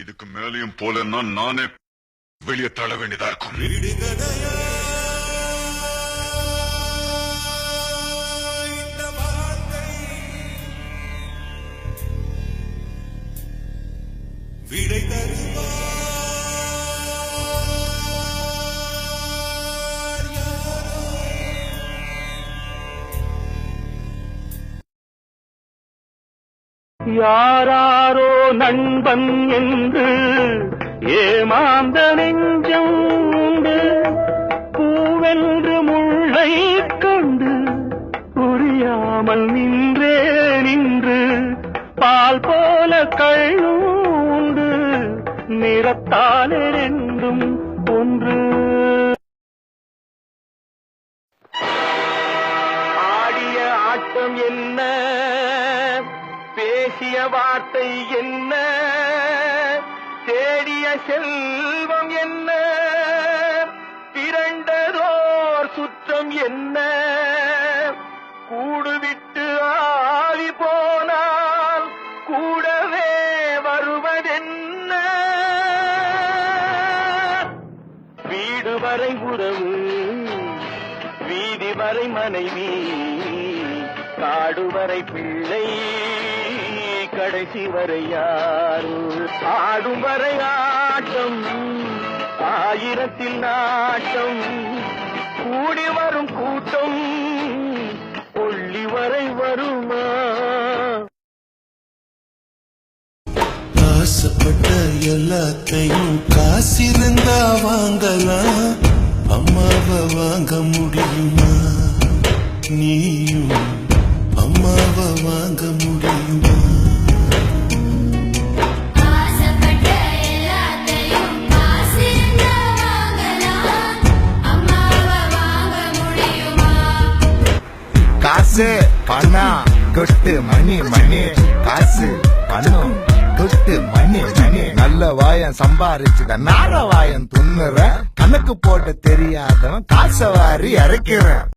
இதுக்கு மேலையும் போலன்னா நானே வெளியே தள்ள வேண்டியதா இருக்கும். விடை தருவார் யாராரோ நண்பன் என்று ஏமாந்த நெஞ்சம் உண்டு. பூவென்று முள்ளை கண்டு புரியாமல் நின்று பால் போல கள்ளும் உண்டு. நிறத்தால் ரெண்டும் ஒன்று. ஆடிய ஆட்டம் என்ன, பேசிய வார்த்தை என்ன, தேடிய செல்வம் என்ன, திரண்டதோர் சுற்றம் என்ன. கூடுவிட்டு ஆவி போனால் கூடவே வருவதென்ன. வீடு வரை உறவு, வீதி வரை மனைவி, காடு வரை பிள்ளை, கடைசி வரை யாரு. ஆடும் வரை ஆட்டம், ஆயிரத்தில் நாட்டம், கூடி வரும் கூட்டம் கொள்ளி வரை வருமா. ஆசைப்பட்ட எல்லாத்தையும் காசிருந்தா வாங்கலாம், அம்மாவை வாங்க முடியுமா? நீயும் அம்மாவை வாங்க முடியுமா? காசு பணம் கொட்டு மணி மணி, காசு பணம் கொட்டு மணி மணி. நல்ல வாயம் சம்பாரிச்சுத நார வாயம் துண்ணுற, கணக்கு போட்டு தெரியாதவன் காசை வாரி இறக்கிறேன்.